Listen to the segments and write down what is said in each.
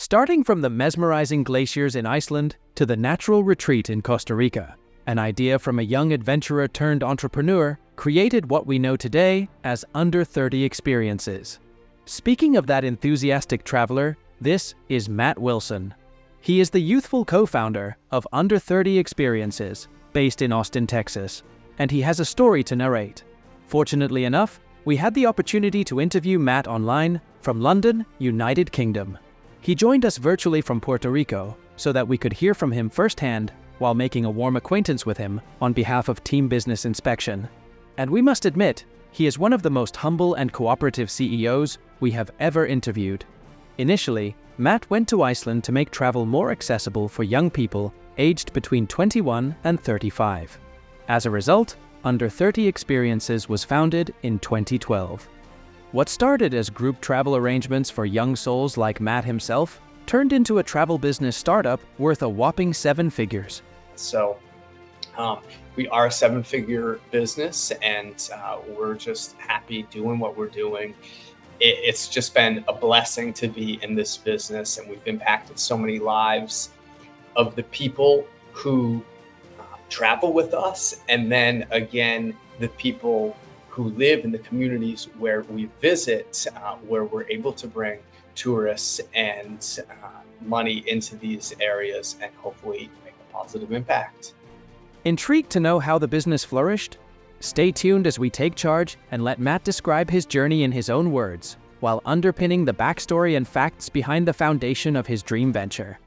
Starting from the mesmerizing glaciers in Iceland to the natural retreat in Costa Rica, an idea from a young adventurer turned entrepreneur created what we know today as Under30 Experiences. Speaking of that enthusiastic traveler, this is Matt Wilson. He is the youthful co-founder of Under30 Experiences, based in Austin, Texas, and he has a story to narrate. Fortunately enough, we had the opportunity to interview Matt online from London, United Kingdom. He joined us virtually from Puerto Rico so that we could hear from him firsthand while making a warm acquaintance with him on behalf of Team Business Inspection. And we must admit, he is one of the most humble and cooperative CEOs we have ever interviewed. Initially, Matt went to Iceland to make travel more accessible for young people aged between 21 and 35. As a result, Under30 Experiences was founded in 2012. What started as group travel arrangements for young souls like Matt himself turned into a travel business startup worth a whopping 7 figures. So we are a 7-figure business, and we're just happy doing what we're doing. It's just been a blessing to be in this business, and we've impacted so many lives of the people who travel with us, and then again, the people who live in the communities where we visit, where we're able to bring tourists and money into these areas and hopefully make a positive impact. Intrigued to know how the business flourished? Stay tuned as we take charge and let Matt describe his journey in his own words, while underpinning the backstory and facts behind the foundation of his dream venture.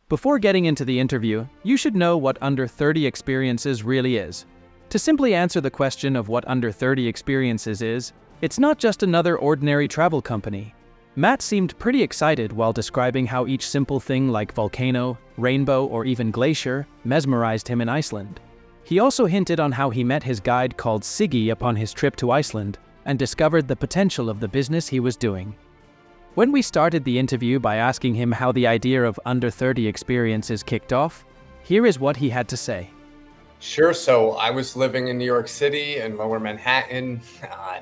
Before getting into the interview, you should know what Under30 Experiences really is. To simply answer the question of what Under30 Experiences is, it's not just another ordinary travel company. Matt seemed pretty excited while describing how each simple thing like volcano, rainbow, or even glacier mesmerized him in Iceland. He also hinted on how he met his guide called Siggy upon his trip to Iceland and discovered the potential of the business he was doing. When we started the interview by asking him how the idea of Under30 Experiences kicked off, here is what he had to say. Sure. So I was living in New York City in Lower Manhattan,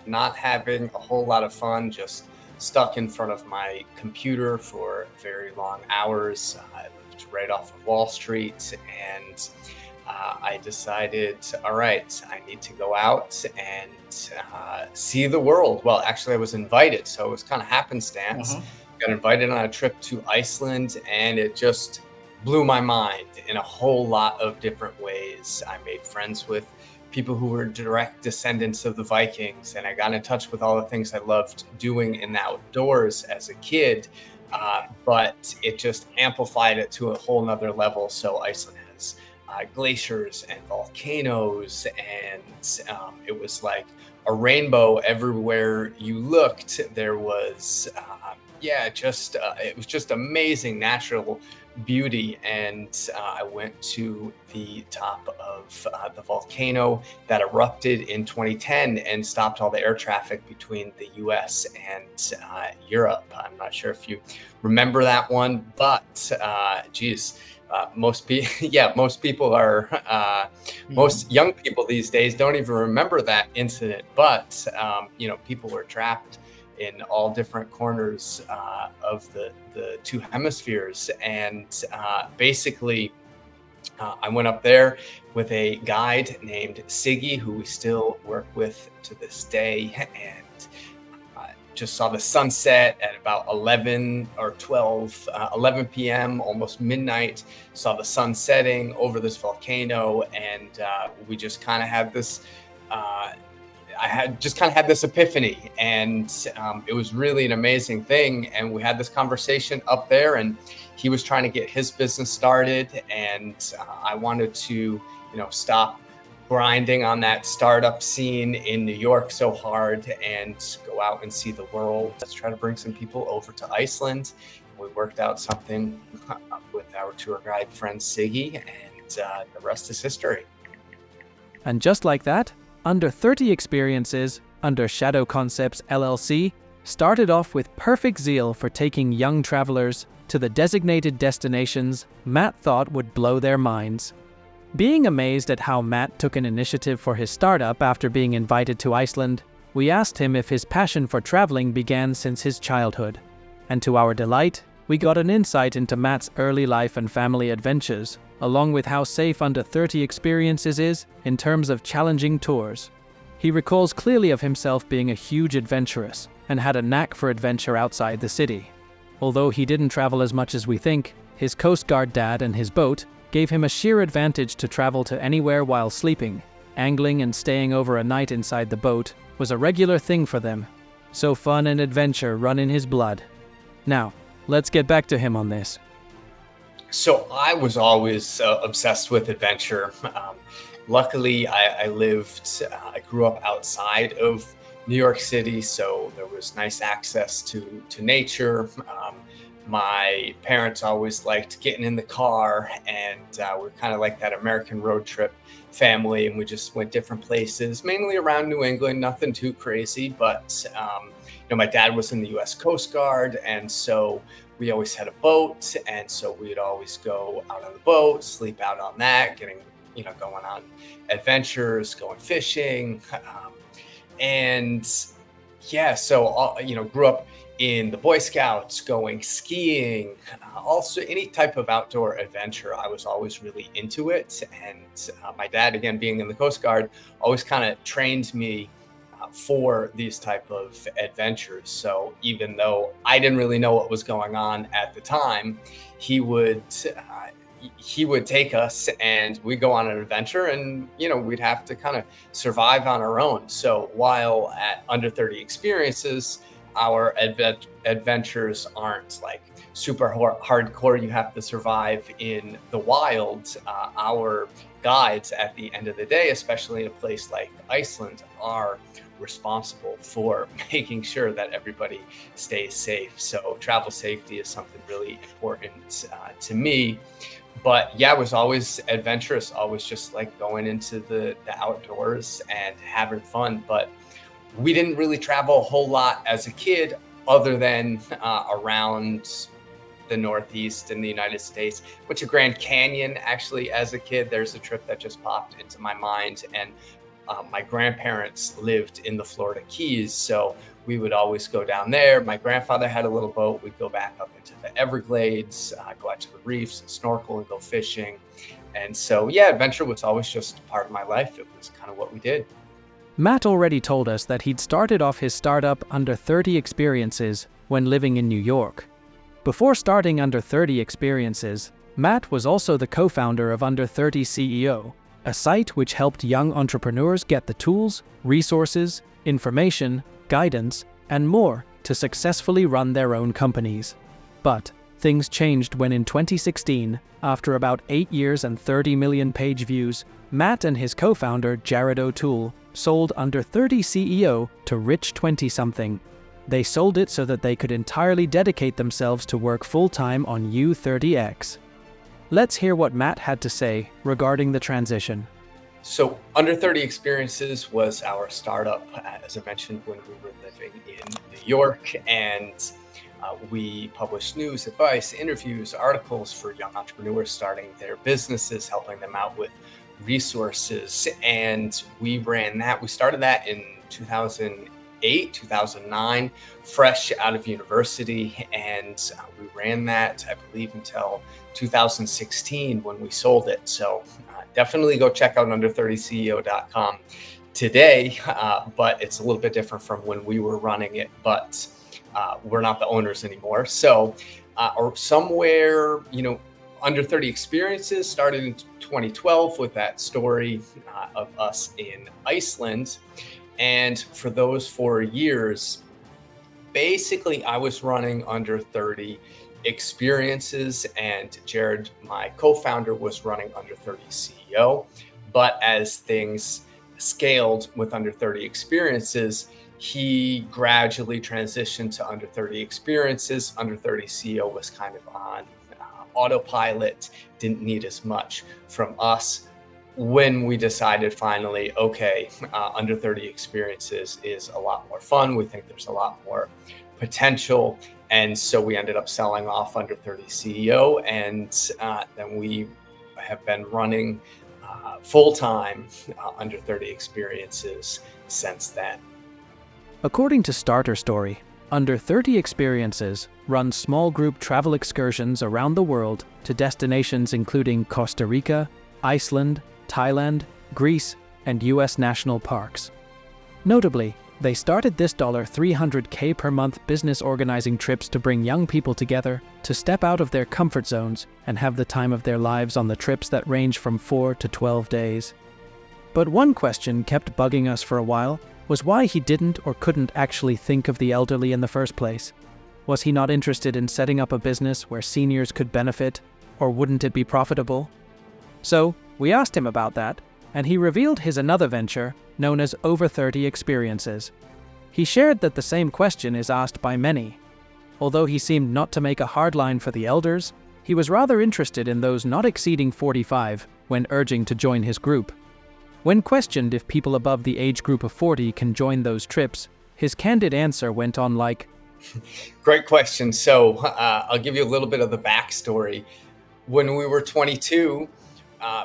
not having a whole lot of fun, just stuck in front of my computer for very long hours. I lived right off of Wall Street, and I decided, all right, I need to go out and see the world. Well, actually, I was invited, so it was kind of happenstance. Got invited on a trip to Iceland, and it just blew my mind in a whole lot of different ways. I made friends with people who were direct descendants of the Vikings, and I got in touch with all the things I loved doing in the outdoors as a kid, but it just amplified it to a whole nother level. So Iceland has glaciers and volcanoes, and it was like a rainbow everywhere you looked. There was, it was just amazing natural beauty. And I went to the top of the volcano that erupted in 2010 and stopped all the air traffic between the US and Europe. I'm not sure if you remember that one, but most people are, most young people these days don't even remember that incident, but people were trapped in all different corners of the two hemispheres. And basically, I went up there with a guide named Siggy, who we still work with to this day, and just saw the sunset at about 11 p.m., almost midnight. Saw the sun setting over this volcano, and we just kind of had this I had just kind of had this epiphany, and it was really an amazing thing. And we had this conversation up there, and he was trying to get his business started, and I wanted to, stop grinding on that startup scene in New York so hard and go out and see the world. Let's try to bring some people over to Iceland. We worked out something with our tour guide friend Siggy, and the rest is history. And just like that, Under30 Experiences, under Shadow Concepts LLC, started off with perfect zeal for taking young travelers to the designated destinations Matt thought would blow their minds. Being amazed at how Matt took an initiative for his startup after being invited to Iceland, we asked him if his passion for traveling began since his childhood. And to our delight, we got an insight into Matt's early life and family adventures, along with how safe Under30 Experiences is in terms of challenging tours. He recalls clearly of himself being a huge adventurous and had a knack for adventure outside the city. Although he didn't travel as much as we think, his Coast Guard dad and his boat gave him a sheer advantage to travel to anywhere while sleeping. Angling and staying over a night inside the boat was a regular thing for them. So fun and adventure run in his blood. Now, let's get back to him on this. So I was always obsessed with adventure. Luckily, I grew up outside of New York City, so there was nice access to nature. My parents always liked getting in the car, and we're kind of like that American road trip family, and we just went different places, mainly around New England, nothing too crazy, but my dad was in the U.S. Coast Guard, and so we always had a boat, and so we'd always go out on the boat, sleep out on that, going on adventures, going fishing, grew up in the Boy Scouts, going skiing, also any type of outdoor adventure. I was always really into it. And my dad, again, being in the Coast Guard, always kind of trained me for these type of adventures. So even though I didn't really know what was going on at the time, he would take us and we'd go on an adventure, and we'd have to kind of survive on our own. So while at Under30 Experiences, our adventures aren't like super hardcore, you have to survive in the wild. Our guides at the end of the day, especially in a place like Iceland, are responsible for making sure that everybody stays safe. So travel safety is something really important to me. But yeah, I was always adventurous, always just like going into the outdoors and having fun. But we didn't really travel a whole lot as a kid, other than around the Northeast in the United States. Went to Grand Canyon actually as a kid. There's a trip that just popped into my mind. And my grandparents lived in the Florida Keys, so we would always go down there. My grandfather had a little boat. We'd go back up into the Everglades, go out to the reefs, and snorkel and go fishing. And so, yeah, adventure was always just part of my life. It was kind of what we did. Matt already told us that he'd started off his startup Under30 Experiences when living in New York. Before starting Under30 Experiences, Matt was also the co-founder of Under30 CEO, a site which helped young entrepreneurs get the tools, resources, information, guidance, and more to successfully run their own companies. But things changed when in 2016, after about 8 years and 30 million page views, Matt and his co-founder Jared O'Toole sold Under30 CEO to rich 20-something. They sold it so that they could entirely dedicate themselves to work full-time on U30X. Let's hear what Matt had to say regarding the transition. So Under30 Experiences was our startup, as I mentioned, when we were living in New York, and we published news, advice, interviews, articles for young entrepreneurs starting their businesses, helping them out with resources. And we ran that. We started that in 2008, 2009, fresh out of university. And we ran that, I believe, until 2016 when we sold it. So definitely go check out under30ceo.com today. But it's a little bit different from when we were running it, but we're not the owners anymore. So, or somewhere, Under30 Experiences started in 2012 with that story of us in Iceland. And for those 4 years, basically I was running Under30 Experiences, and Jared, my co-founder, was running Under30 CEO. But as things scaled with Under30 Experiences, he gradually transitioned to Under30 Experiences. Under30 CEO was kind of on autopilot, didn't need as much from us. When we decided finally, okay, Under30 Experiences is a lot more fun. We think there's a lot more potential. And so we ended up selling off Under30 CEO. And then we have been running full-time Under 30 Experiences since then. According to Starter Story, Under 30 Experiences runs small group travel excursions around the world to destinations including Costa Rica, Iceland, Thailand, Greece, and US national parks. Notably, they started this $300K per month business organizing trips to bring young people together, to step out of their comfort zones and have the time of their lives on the trips that range from 4 to 12 days. But one question kept bugging us for a while was why he didn't or couldn't actually think of the elderly in the first place. Was he not interested in setting up a business where seniors could benefit, or wouldn't it be profitable? So, we asked him about that, and he revealed his another venture, known as Under30 Experiences. He shared that the same question is asked by many. Although he seemed not to make a hard line for the elders, he was rather interested in those not exceeding 45 when urging to join his group. When questioned if people above the age group of 40 can join those trips, his candid answer went on like, Great question. So I'll give you a little bit of the backstory. When we were 22,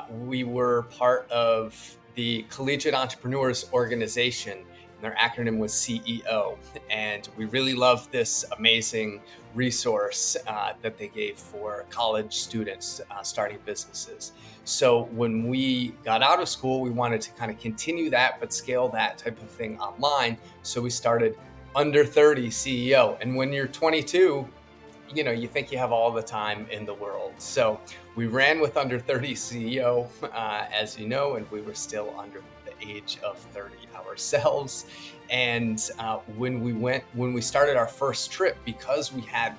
we were part of the Collegiate Entrepreneurs Organization, and their acronym was CEO. And we really loved this amazing resource that they gave for college students starting businesses. So when we got out of school, we wanted to kind of continue that, but scale that type of thing online. So we started Under30 CEO. And when you're 22, you think you have all the time in the world. So we ran with Under30 CEO, as you know, and we were still under the age of 30 ourselves. And when we started our first trip, because we had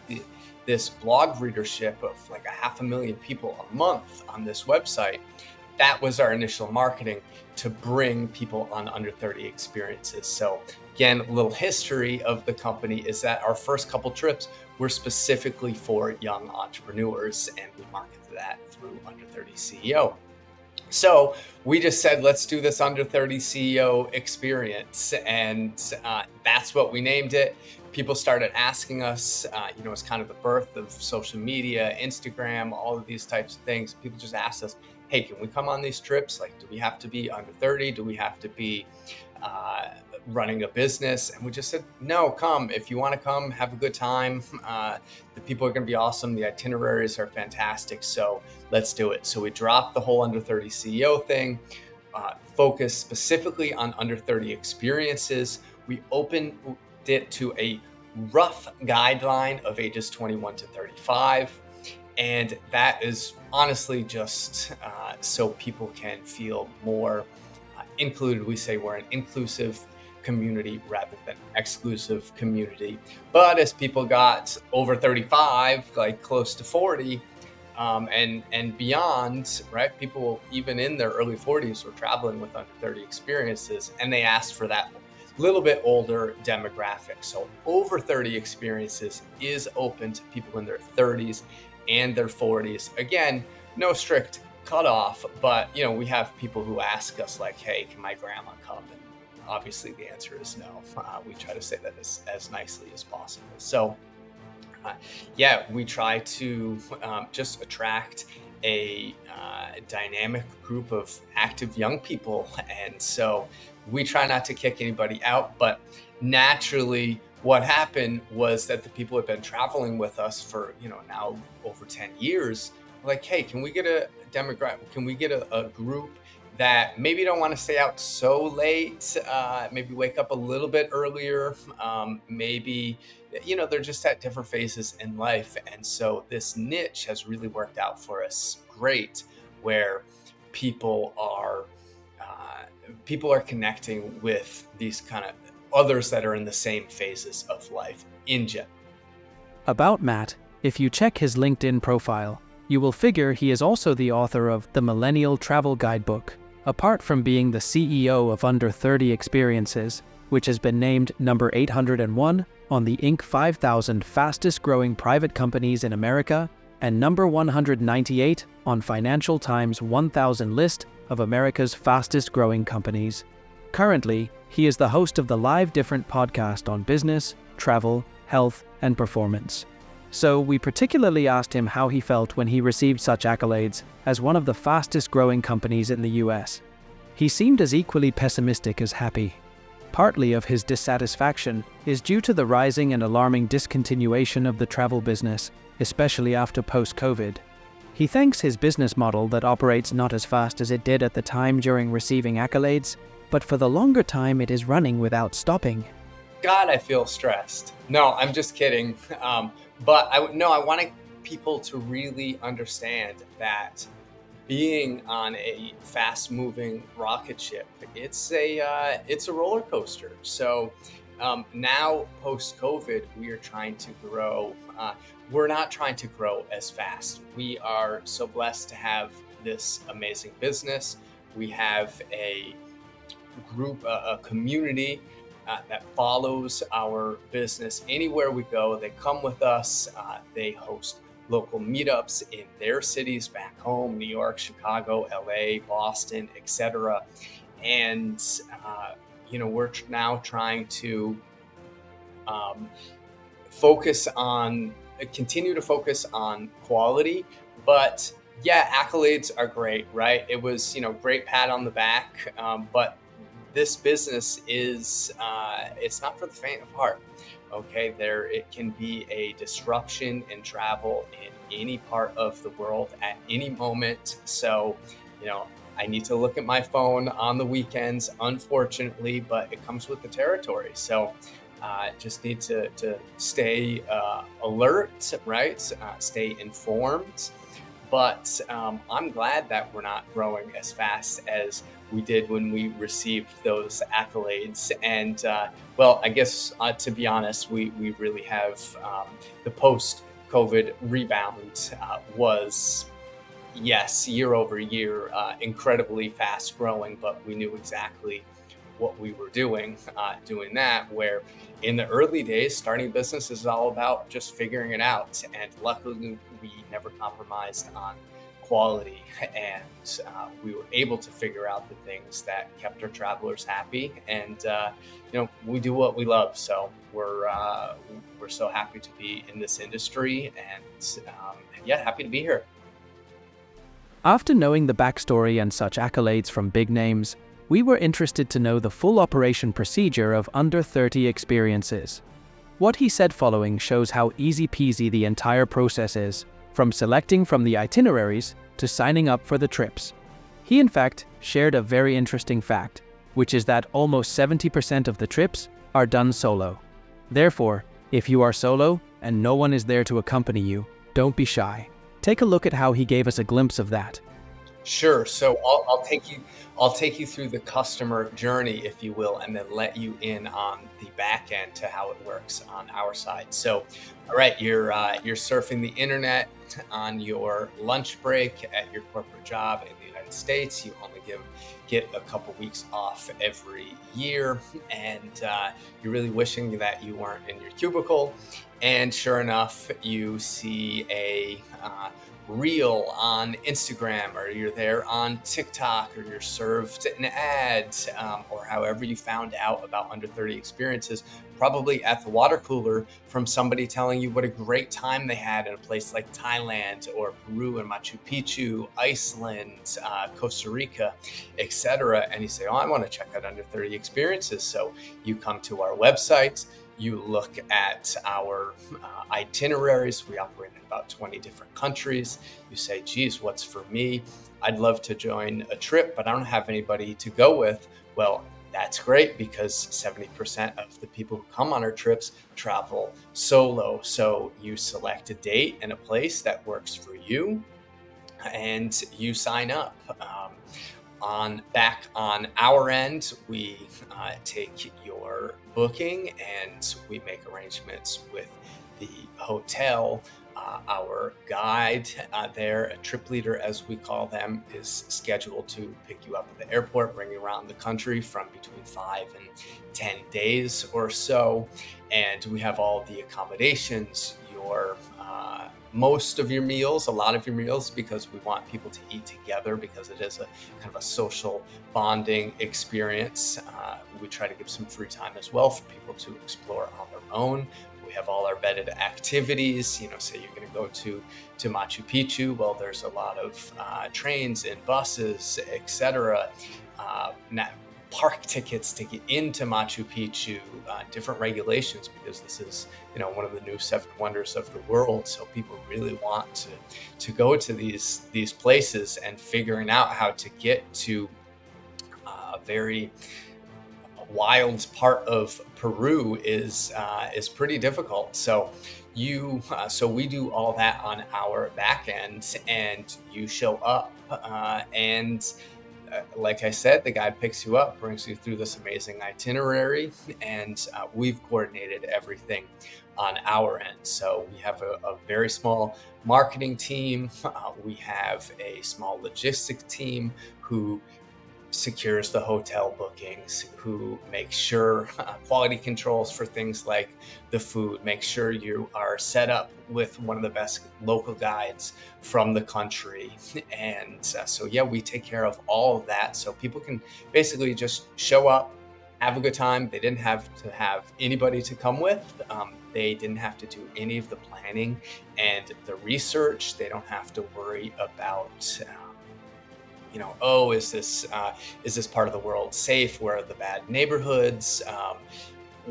this blog readership of like 500,000 people a month on this website, that was our initial marketing to bring people on Under30 Experiences. So again, a little history of the company is that our first couple trips were specifically for young entrepreneurs, and we marketed that through Under30 CEO. So we just said, let's do this Under30 CEO experience. And that's what we named it. People started asking us, it's kind of the birth of social media, Instagram, all of these types of things. People just asked us, hey, can we come on these trips? Like, do we have to be under 30? Do we have to be running a business? And we just said, no, come. If you want to come, have a good time. The people are going to be awesome. The itineraries are fantastic. So let's do it. So we dropped the whole Under30 CEO thing, focused specifically on Under30 Experiences. We opened it to a rough guideline of ages 21 to 35. And that is honestly just so people can feel more included. We say we're an inclusive community rather than exclusive community. But as people got over 35, like close to 40, and beyond, right? People even in their early 40s were traveling with Under30 Experiences, and they asked for that little bit older demographic. So Over30 Experiences is open to people in their 30s and their 40s. Again, no strict cutoff, but we have people who ask us like, hey, can my grandma come? And obviously the answer is no. We try to say that as nicely as possible. So we try to just attract a dynamic group of active young people. And so we try not to kick anybody out, but naturally what happened was that the people who had been traveling with us for, now over 10 years, like, hey, can we get a demographic? Can we get a group that maybe don't want to stay out so late, maybe wake up a little bit earlier, maybe, they're just at different phases in life. And so this niche has really worked out for us great, where people are connecting with these kind of others that are in the same phases of life in general. About Matt, if you check his LinkedIn profile, you will figure he is also the author of the Millennial Travel Guidebook, apart from being the CEO of Under30 Experiences, which has been named number 801 on the Inc. 5,000 fastest growing private companies in America and number 198 on Financial Times 1,000 list of America's fastest growing companies. Currently, he is the host of the Live Different podcast on business, travel, health, and performance. So we particularly asked him how he felt when he received such accolades as one of the fastest growing companies in the US. He seemed as equally pessimistic as happy. Partly of his dissatisfaction is due to the rising and alarming discontinuation of the travel business, especially after post-COVID. He thanks his business model that operates not as fast as it did at the time during receiving accolades, but for the longer time it is running without stopping. God, I feel stressed. No, I'm just kidding. But I want people to really understand that being on a fast-moving rocket ship, it's a roller coaster. So now, post-COVID, we are trying to grow. We're not trying to grow as fast. We are so blessed to have this amazing business. We have a group, a community that follows our business anywhere we go. They come with us. They host local meetups in their cities back home: New York, Chicago, LA, Boston, etc. And we're now trying to continue to focus on quality. But yeah, accolades are great, right? It was, great pat on the back. But this business is, it's not for the faint of heart. Okay, it can be a disruption in travel in any part of the world at any moment. So, I need to look at my phone on the weekends, unfortunately, but it comes with the territory. So just need to stay alert, right? Stay informed. But I'm glad that we're not growing as fast as we did when we received those accolades. And I guess to be honest, we really have the post-COVID rebound was, yes, year over year, incredibly fast growing, but we knew exactly what we were doing that, where in the early days, starting business is all about just figuring it out. And luckily, we never compromised on quality, and we were able to figure out the things that kept our travelers happy. And we do what we love, so we're so happy to be in this industry, and happy to be here. After knowing the backstory and such accolades from big names, we were interested to know the full operation procedure of Under30 Experiences. What he said following shows how easy peasy the entire process is, from selecting from the itineraries to signing up for the trips. He in fact shared a very interesting fact, which is that almost 70% of the trips are done solo. Therefore, if you are solo and no one is there to accompany you, don't be shy. Take a look at how he gave us a glimpse of that. Sure. So I'll take you through the customer journey, if you will, and then let you in on the back end to how it works on our side. So, all right, you're surfing the internet on your lunch break at your corporate job in the United States. You only get a couple weeks off every year, and you're really wishing that you weren't in your cubicle. And sure enough, you see a reel on Instagram, or you're there on TikTok, or you're served an ad, or however you found out about Under30 Experiences, probably at the water cooler, from somebody telling you what a great time they had in a place like Thailand or Peru and Machu Picchu, Iceland, Costa Rica, etc. And you say, oh, I want to check out Under30 Experiences. So you come to our website, you look at our itineraries. We operate in about 20 different countries. You say, geez, what's for me? I'd love to join a trip, but I don't have anybody to go with. Well, that's great, because 70% of the people who come on our trips travel solo. So you select a date and a place that works for you, and you sign up. Back on our end, we take your booking and we make arrangements with the hotel. Our guide there, a trip leader as we call them, is scheduled to pick you up at the airport, bring you around the country from between 5 and 10 days or so. And we have all the accommodations, your most of your meals, a lot of your meals, because we want people to eat together, because it is a kind of a social bonding experience. We try to give some free time as well for people to explore on their own. We have all our vetted activities. Say you're going to go to Machu Picchu. Well, there's a lot of trains and buses, etc. Park tickets to get into Machu Picchu, different regulations, because this is, one of the new seven wonders of the world. So people really want to go to these places, and figuring out how to get to a very wild part of Peru is pretty difficult. So we do all that on our back end, and you show up, and like I said, the guide picks you up, brings you through this amazing itinerary, and we've coordinated everything on our end. So we have a very small marketing team. We have a small logistics team who secures the hotel bookings, who makes sure quality controls for things like the food, make sure you are set up with one of the best local guides from the country. And we take care of all of that, so people can basically just show up, have a good time. They didn't have to have anybody to come with. They didn't have to do any of the planning and the research. They don't have to worry about is this part of the world safe? Where are the bad neighborhoods?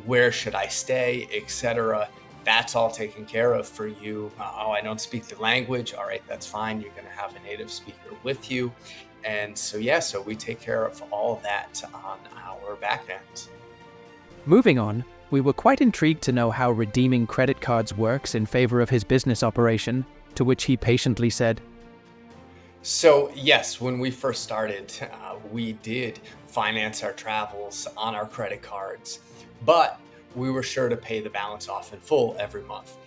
Where should I stay, etc. That's all taken care of for you. I don't speak the language. All right, that's fine. You're going to have a native speaker with you. And so we take care of all of that on our back end. Moving on, we were quite intrigued to know how redeeming credit cards works in favor of his business operation, to which he patiently said, So yes, when we first started, we did finance our travels on our credit cards, but we were sure to pay the balance off in full every month.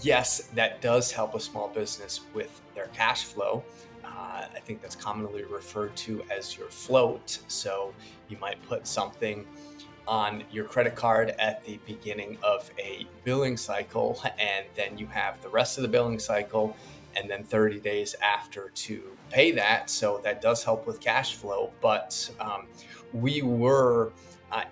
Yes, that does help a small business with their cash flow. I think that's commonly referred to as your float. So you might put something on your credit card at the beginning of a billing cycle, and then you have the rest of the billing cycle and then 30 days after to pay that. So that does help with cash flow. But we were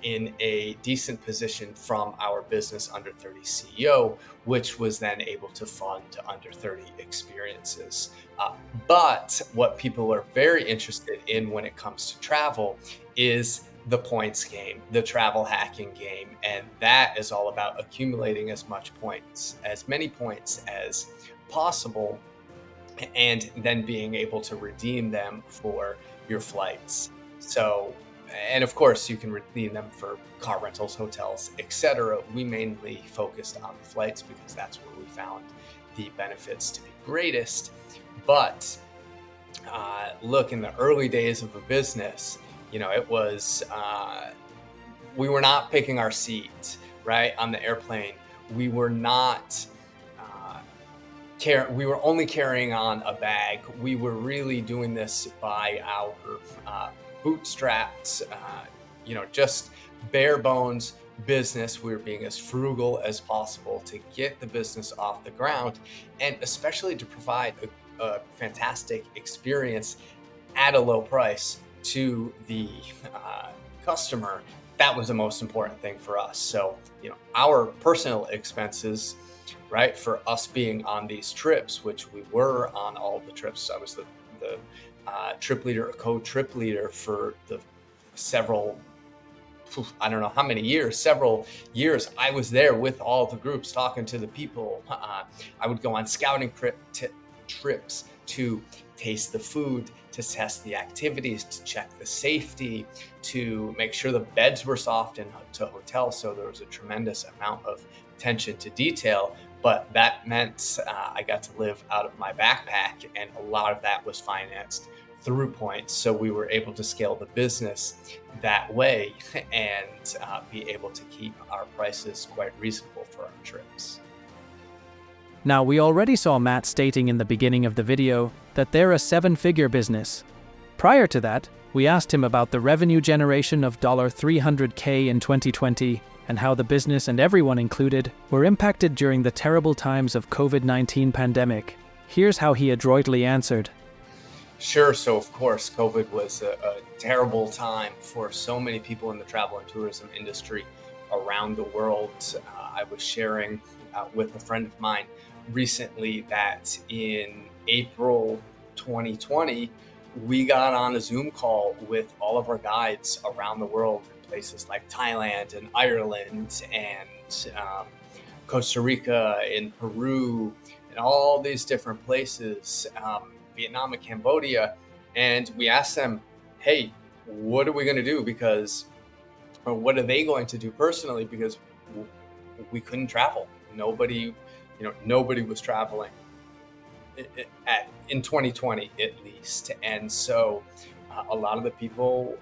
in a decent position from our business Under30 CEO, which was then able to fund Under30 Experiences. But what people are very interested in when it comes to travel is the points game, the travel hacking game. And that is all about accumulating as many points as possible, and then being able to redeem them for your flights. So, and of course you can redeem them for car rentals, hotels, etc. We mainly focused on the flights because that's where we found the benefits to be greatest. But look, in the early days of a business, it was, we were not picking our seat, right, on the airplane. We were not, we were only carrying on a bag. We were really doing this by our bootstraps, just bare bones business. We were being as frugal as possible to get the business off the ground, and especially to provide a fantastic experience at a low price to the customer. That was the most important thing for us. So, our personal expenses, right, for us being on these trips, which we were on all the trips. I was the trip leader, co-trip leader for the several years. I was there with all the groups, talking to the people. I would go on scouting trips to taste the food, to test the activities, to check the safety, to make sure the beds were soft to hotels. So there was a tremendous amount of attention to detail, but that meant I got to live out of my backpack, and a lot of that was financed through points. So we were able to scale the business that way and be able to keep our prices quite reasonable for our trips. Now, we already saw Matt stating in the beginning of the video that they're a 7-figure business. Prior to that, we asked him about the revenue generation of $300K in 2020 and how the business and everyone included were impacted during the terrible times of COVID-19 pandemic. Here's how he adroitly answered. Sure. So of course, COVID was a terrible time for so many people in the travel and tourism industry around the world. I was sharing with a friend of mine recently that in April 2020, we got on a Zoom call with all of our guides around the world in places like Thailand and Ireland and Costa Rica and Peru and all these different places, Vietnam and Cambodia. And we asked them, hey, what are we going to do? Or what are they going to do personally? Because we couldn't travel. Nobody was traveling in 2020 at least. And so a lot of the people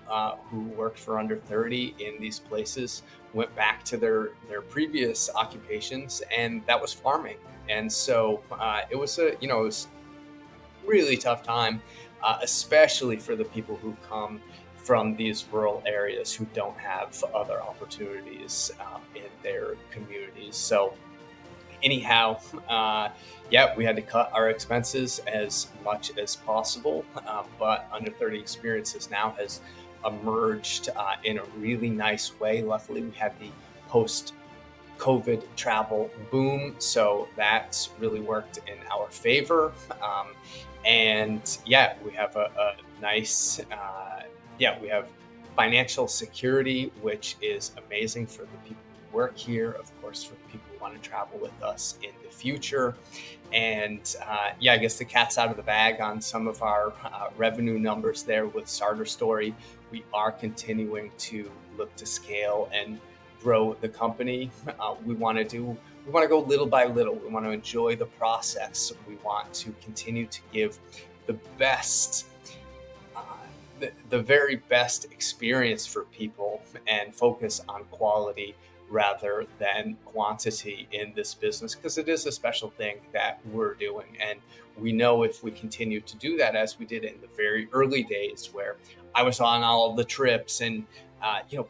who worked for Under 30 in these places went back to their previous occupations, and that was farming. And so it was it was really tough time, especially for the people who come from these rural areas who don't have other opportunities in their communities. So anyhow, we had to cut our expenses as much as possible, but Under 30 Experiences now has emerged in a really nice way. Luckily, we had the post-COVID travel boom, so that's really worked in our favor. We have a nice, we have financial security, which is amazing for the people who work here, of course, for the people who want to travel with us in the future. And I guess the cat's out of the bag on some of our revenue numbers there with Starter Story. We are continuing to look to scale and grow the company. We want to go little by little. We want to enjoy the process. We want to continue to give the best, the very best experience for people and focus on quality rather than quantity in this business, because it is a special thing that we're doing. And we know if we continue to do that, as we did in the very early days where I was on all of the trips, and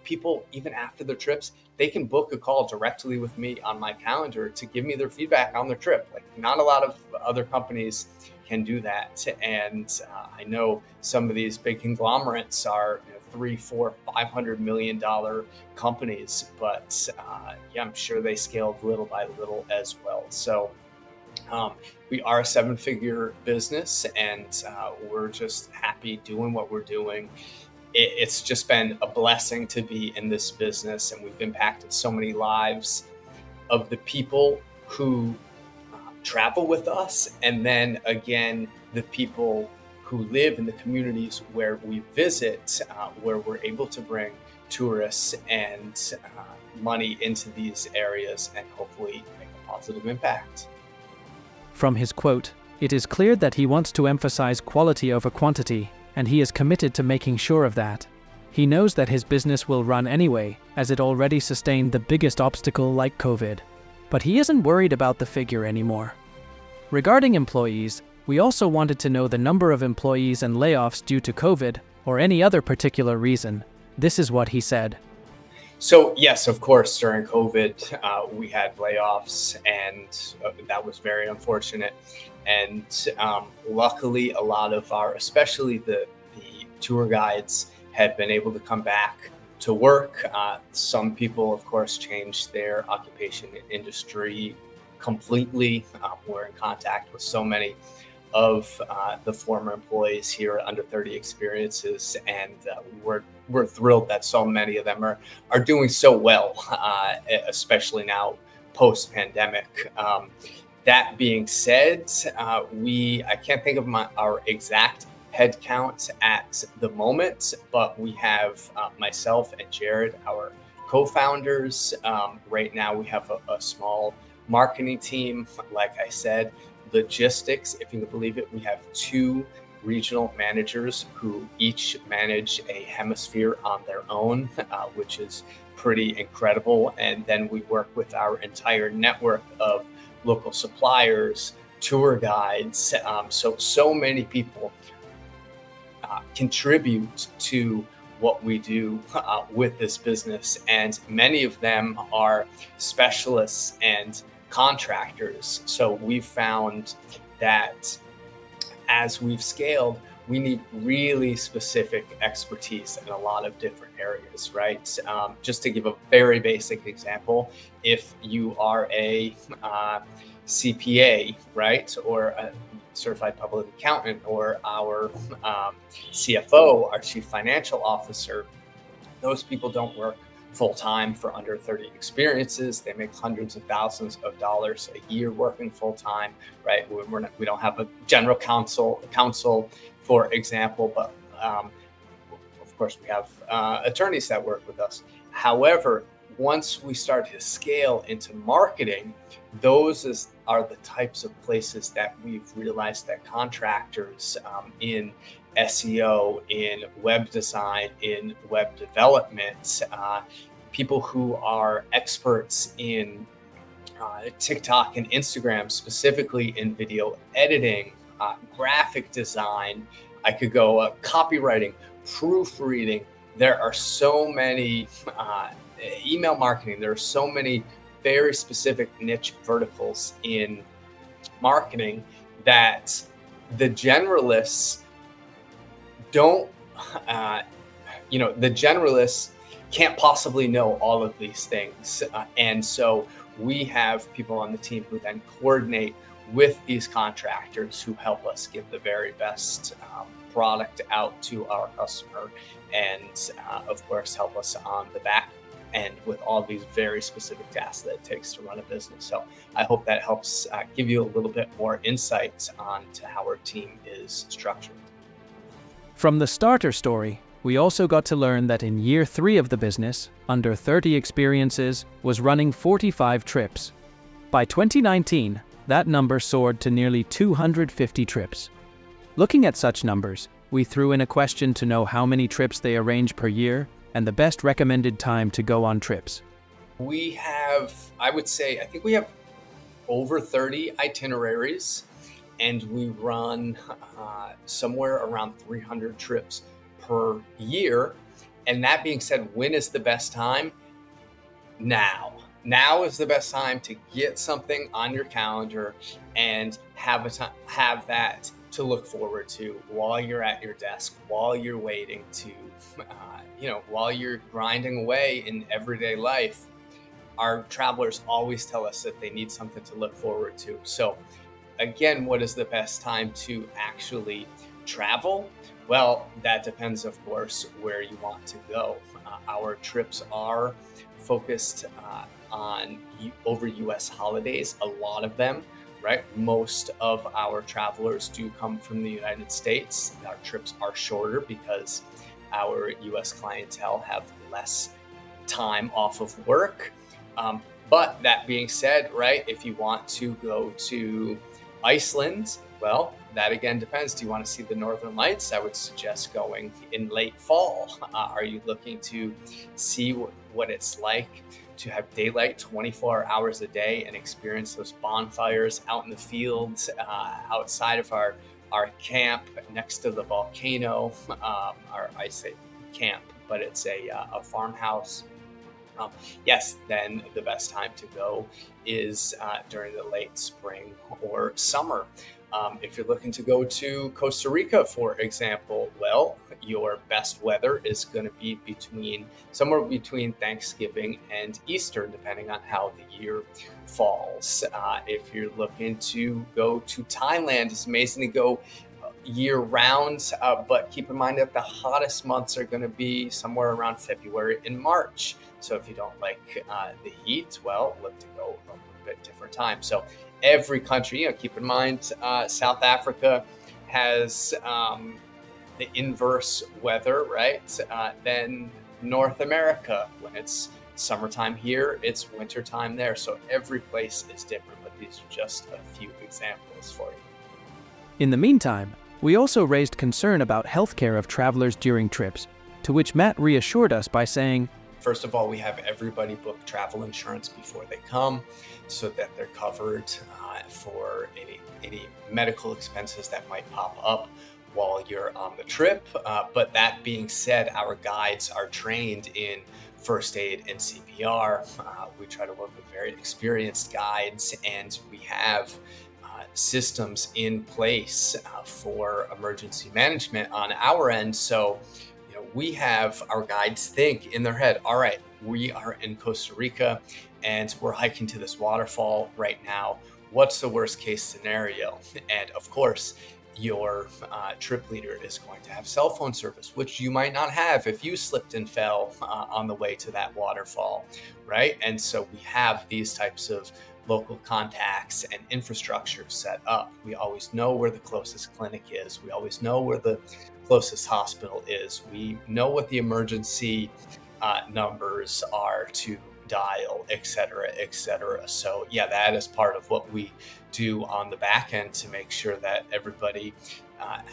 people, even after their trips, they can book a call directly with me on my calendar to give me their feedback on their trip. Like, not a lot of other companies can do that. And I know some of these big conglomerates are $300, $400, $500 million companies, but I'm sure they scaled little by little as well. So we are a 7-figure business, and we're just happy doing what we're doing. It's just been a blessing to be in this business, and we've impacted so many lives of the people who travel with us, and then again, the people who live in the communities where we visit, where we're able to bring tourists and money into these areas and hopefully make a positive impact. From his quote, it is clear that he wants to emphasize quality over quantity, and he is committed to making sure of that. He knows that his business will run anyway, as it already sustained the biggest obstacle like COVID. But he isn't worried about the figure anymore. Regarding employees, we also wanted to know the number of employees and layoffs due to COVID or any other particular reason. This is what he said. So yes, of course, during COVID, we had layoffs, and that was very unfortunate. And luckily, a lot of especially the tour guides, had been able to come back to work. Some people, of course, changed their occupation and industry completely. We're in contact with so many of the former employees here at Under 30 Experiences, and we're thrilled that so many of them are doing so well, especially now post-pandemic. That being said, I can't think of our exact head count at the moment, but we have myself and Jared, our co-founders. Right now we have a small marketing team. Like I said, logistics, if you can believe it, we have 2 regional managers who each manage a hemisphere on their own, which is pretty incredible. And then we work with our entire network of local suppliers, tour guides. So many people contribute to what we do with this business, and many of them are specialists and contractors. So we've found that as we've scaled, we need really specific expertise in a lot of different areas, right? Just to give a very basic example, if you are a CPA, right, or a certified public accountant, or our CFO, our chief financial officer, those people don't work full time for Under 30 Experiences. They make hundreds of thousands of dollars a year working full time, right? We don't have a general counsel, for example, but of course we have attorneys that work with us. However, once we start to scale into marketing, those are the types of places that we've realized that contractors in SEO, in web design, in web development, people who are experts in TikTok and Instagram, specifically in video editing, graphic design. I could go copywriting, proofreading. There are so many email marketing. There are so many very specific niche verticals in marketing that the generalists don't, the generalists can't possibly know all of these things. And so we have people on the team who then coordinate with these contractors who help us give the very best product out to our customer, and of course help us on the back end with all these very specific tasks that it takes to run a business. So I hope that helps give you a little bit more insight onto how our team is structured. From the starter story, we also got to learn that in year 3 of the business, Under30 Experiences was running 45 trips. By 2019, that number soared to nearly 250 trips. Looking at such numbers, we threw in a question to know how many trips they arrange per year and the best recommended time to go on trips. We have, I think we have over 30 itineraries, and we run somewhere around 300 trips per year. And that being said, when is the best time? Now. Now is the best time to get something on your calendar and have that to look forward to while you're at your desk, while you're waiting to, while you're grinding away in everyday life. Our travelers always tell us that they need something to look forward to. So again, what is the best time to actually travel? Well, that depends, of course, where you want to go. Our trips are focused on over US holidays, a lot of them, right? Most of our travelers do come from the United States. Our trips are shorter because our US clientele have less time off of work. But that being said, right, if you want to go to Iceland, well, that again depends. Do you want to see the Northern Lights? I would suggest going in late fall. Are you looking to see what it's like to have daylight 24 hours a day and experience those bonfires out in the fields, outside of our camp next to the volcano? Or I say camp, but it's a farmhouse. Yes, then the best time to go is during the late spring or summer. If you're looking to go to Costa Rica, for example, well, your best weather is going to be somewhere between Thanksgiving and Easter, depending on how the year falls. If you're looking to go to Thailand, it's amazing to go year round, but keep in mind that the hottest months are going to be somewhere around February and March. So if you don't like the heat, well, look to go a little bit different time. So every country, keep in mind, South Africa has the inverse weather, right? Then North America, when it's summertime here, it's wintertime there. So every place is different, but these are just a few examples for you. In the meantime, we also raised concern about healthcare of travelers during trips, to which Matt reassured us by saying, first of all, we have everybody book travel insurance before they come so that they're covered for any medical expenses that might pop up while you're on the trip. But that being said, our guides are trained in first aid and CPR. We try to work with very experienced guides, and we have systems in place for emergency management on our end. So, we have our guides think in their head, all right, we are in Costa Rica and we're hiking to this waterfall right now. What's the worst case scenario? And of course, your trip leader is going to have cell phone service, which you might not have if you slipped and fell on the way to that waterfall, right? And so we have these types of local contacts and infrastructure set up. We always know where the closest clinic is. We always know where the closest hospital is. We know what the emergency numbers are to dial, et cetera, et cetera. So yeah, that is part of what we do on the back end to make sure that everybody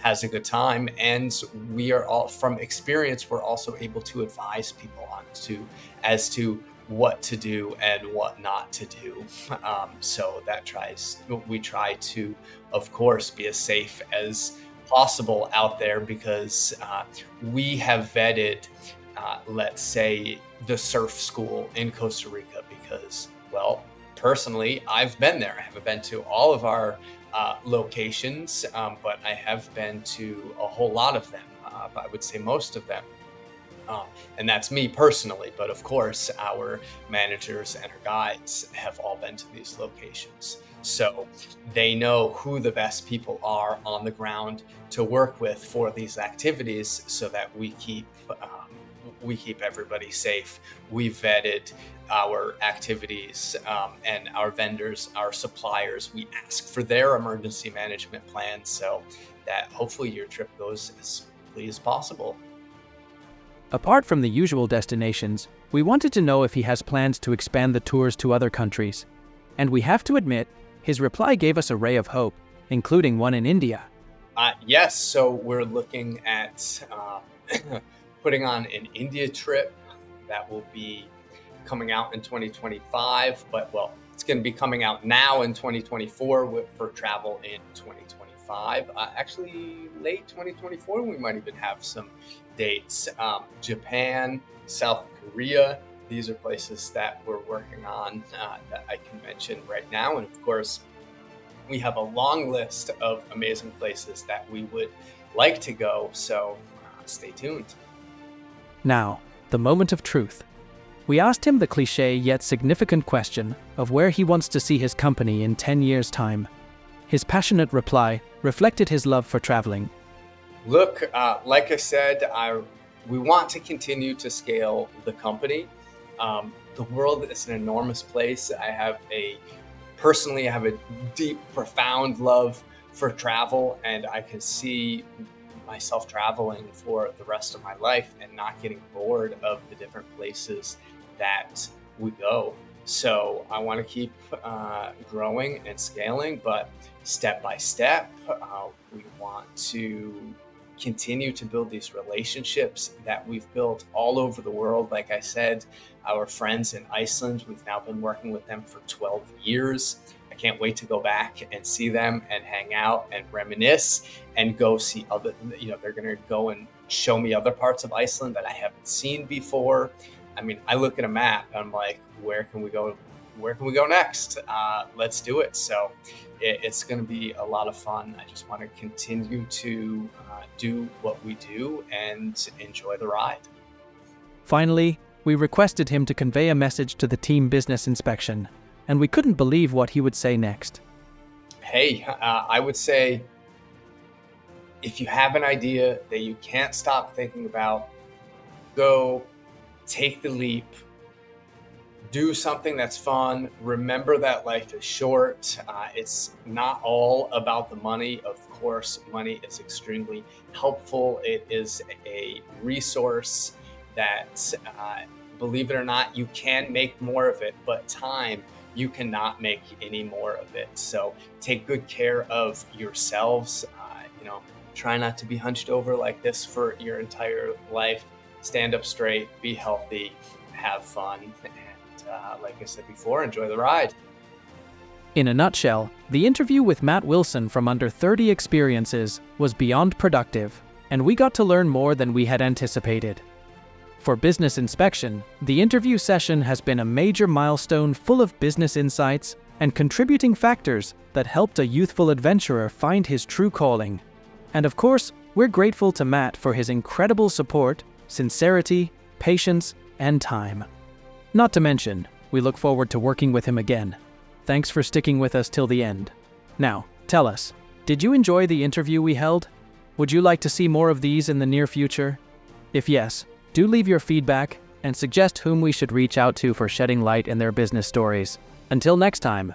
has a good time. And we are all, from experience, we're also able to advise people as to what to do and what not to do. So we try to, of course, be as safe as possible out there, because we have vetted, let's say, the surf school in Costa Rica, because, well, personally, I've been there. I haven't been to all of our locations, but I have been to a whole lot of them. I would say most of them. And that's me personally, but of course, our managers and our guides have all been to these locations. So they know who the best people are on the ground to work with for these activities, so that we keep everybody safe. We vetted our activities and our vendors, our suppliers. We ask for their emergency management plans so that hopefully your trip goes as smoothly as possible. Apart from the usual destinations, we wanted to know if he has plans to expand the tours to other countries. And we have to admit, his reply gave us a ray of hope, including one in India. Yes, so we're looking at putting on an India trip that will be coming out in 2025, but well, it's going to be coming out now in 2024 for travel in 2025. Actually, late 2024, we might even have some dates. Japan, South Korea, these are places that we're working on that I can mention right now. And of course, we have a long list of amazing places that we would like to go, so stay tuned. Now, the moment of truth. We asked him the cliché yet significant question of where he wants to see his company in 10 years' time. His passionate reply reflected his love for traveling. Look, like I said, we want to continue to scale the company. The world is an enormous place. Personally, I have a deep, profound love for travel, and I can see myself traveling for the rest of my life and not getting bored of the different places that we go. So I want to keep growing and scaling, but step by step, we want to continue to build these relationships that we've built all over the world. Like I said, our friends in Iceland, we've now been working with them for 12 years. I can't wait to go back and see them and hang out and reminisce and go see other, they're going to go and show me other parts of Iceland that I haven't seen before. I mean, I look at a map and I'm like, where can we go? Where can we go next? Let's do it. So it's going to be a lot of fun. I just want to continue to do what we do and enjoy the ride. Finally, we requested him to convey a message to the team business inspection, and we couldn't believe what he would say next. Hey, I would say, if you have an idea that you can't stop thinking about, go take the leap. Do something that's fun. Remember that life is short. It's not all about the money. Of course, money is extremely helpful. It is a resource that, believe it or not, you can make more of it, but time, you cannot make any more of it. So take good care of yourselves. Try not to be hunched over like this for your entire life. Stand up straight, be healthy, have fun. Like I said before, enjoy the ride. In a nutshell, the interview with Matt Wilson from Under30 Experiences was beyond productive, and we got to learn more than we had anticipated. For Business Inspection, the interview session has been a major milestone full of business insights and contributing factors that helped a youthful adventurer find his true calling. And of course, we're grateful to Matt for his incredible support, sincerity, patience, and time. Not to mention, we look forward to working with him again. Thanks for sticking with us till the end. Now, tell us, did you enjoy the interview we held? Would you like to see more of these in the near future? If yes, do leave your feedback and suggest whom we should reach out to for shedding light in their business stories. Until next time,